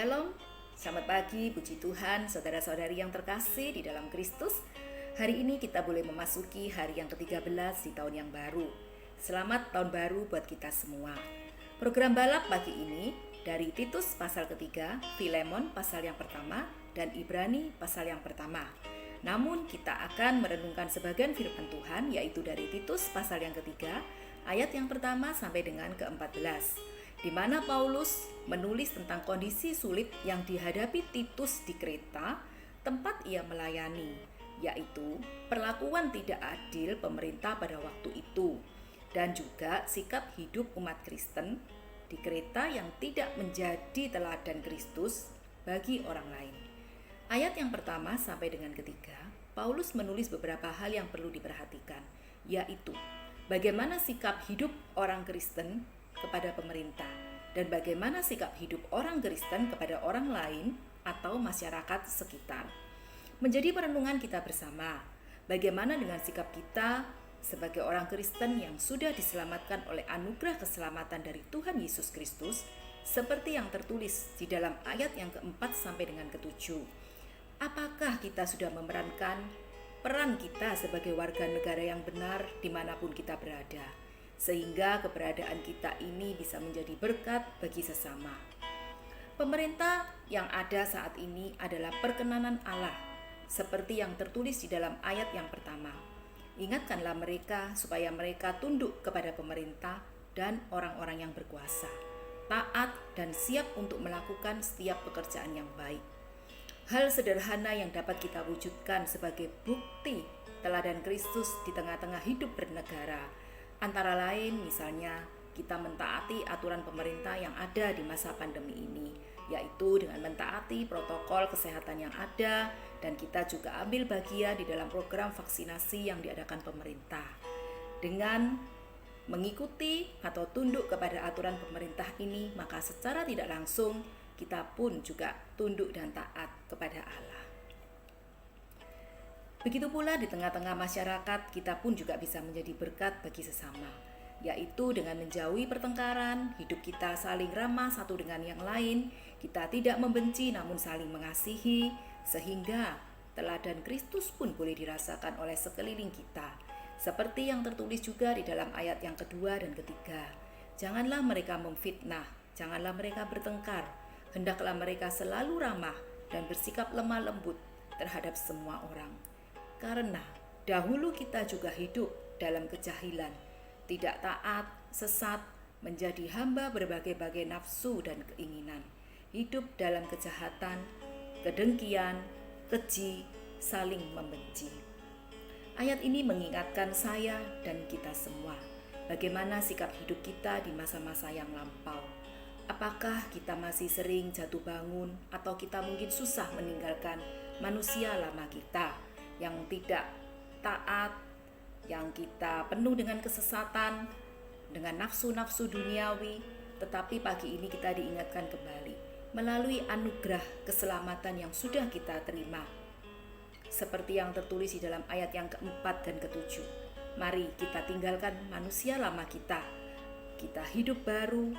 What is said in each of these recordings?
Shalom, selamat pagi, puji Tuhan, saudara-saudari yang terkasih di dalam Kristus. Hari ini kita boleh memasuki hari yang ke-13 di tahun yang baru. Selamat tahun baru buat kita semua. Program balap pagi ini dari Titus pasal ketiga, Filemon pasal yang pertama, dan Ibrani pasal yang pertama. Namun kita akan merenungkan sebagian firman Tuhan, yaitu dari Titus pasal yang ketiga, ayat yang pertama sampai dengan ke-14. Di mana Paulus menulis tentang kondisi sulit yang dihadapi Titus di Kreta, tempat ia melayani, yaitu perlakuan tidak adil pemerintah pada waktu itu, dan juga sikap hidup umat Kristen di Kreta yang tidak menjadi teladan Kristus bagi orang lain. Ayat yang pertama sampai dengan ketiga, Paulus menulis beberapa hal yang perlu diperhatikan, yaitu bagaimana sikap hidup orang Kristen kepada pemerintah, dan bagaimana sikap hidup orang Kristen kepada orang lain atau masyarakat sekitar. Menjadi perenungan kita bersama, bagaimana dengan sikap kita sebagai orang Kristen yang sudah diselamatkan oleh anugerah keselamatan dari Tuhan Yesus Kristus, seperti yang tertulis di dalam ayat yang keempat sampai dengan ketujuh. Apakah kita sudah memerankan peran kita sebagai warga negara yang benar dimanapun kita berada, sehingga keberadaan kita ini bisa menjadi berkat bagi sesama. Pemerintah yang ada saat ini adalah perkenanan Allah, seperti yang tertulis di dalam ayat yang pertama. Ingatkanlah mereka supaya mereka tunduk kepada pemerintah dan orang-orang yang berkuasa, taat dan siap untuk melakukan setiap pekerjaan yang baik. Hal sederhana yang dapat kita wujudkan sebagai bukti teladan Kristus di tengah-tengah hidup bernegara, antara lain misalnya kita mentaati aturan pemerintah yang ada di masa pandemi ini, yaitu dengan mentaati protokol kesehatan yang ada, dan kita juga ambil bagian di dalam program vaksinasi yang diadakan pemerintah. Dengan mengikuti atau tunduk kepada aturan pemerintah ini, maka secara tidak langsung kita pun juga tunduk dan taat kepada Allah. Begitu pula di tengah-tengah masyarakat, kita pun juga bisa menjadi berkat bagi sesama, yaitu dengan menjauhi pertengkaran, hidup kita saling ramah satu dengan yang lain, kita tidak membenci namun saling mengasihi, sehingga teladan Kristus pun boleh dirasakan oleh sekeliling kita, seperti yang tertulis juga di dalam ayat yang kedua dan ketiga. Janganlah mereka memfitnah, janganlah mereka bertengkar, hendaklah mereka selalu ramah dan bersikap lemah lembut terhadap semua orang. Karena dahulu kita juga hidup dalam kejahilan, tidak taat, sesat, menjadi hamba berbagai-bagai nafsu dan keinginan, hidup dalam kejahatan, kedengkian, keji, saling membenci. Ayat ini mengingatkan saya dan kita semua, bagaimana sikap hidup kita di masa-masa yang lampau. Apakah kita masih sering jatuh bangun, atau kita mungkin susah meninggalkan manusia lama kita yang tidak taat, yang kita penuh dengan kesesatan, dengan nafsu-nafsu duniawi. Tetapi pagi ini kita diingatkan kembali melalui anugerah keselamatan yang sudah kita terima, seperti yang tertulis di dalam ayat yang keempat dan ketujuh. Mari kita tinggalkan manusia lama kita hidup baru,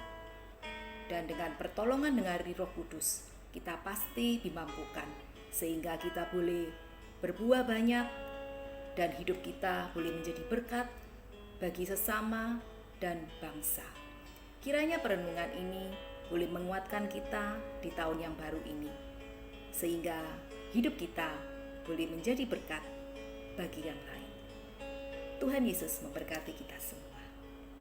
dan dengan pertolongan dengan Roh Kudus kita pasti dimampukan, sehingga kita boleh berbuah banyak dan hidup kita boleh menjadi berkat bagi sesama dan bangsa. Kiranya perenungan ini boleh menguatkan kita di tahun yang baru ini, sehingga hidup kita boleh menjadi berkat bagi yang lain. Tuhan Yesus memberkati kita semua.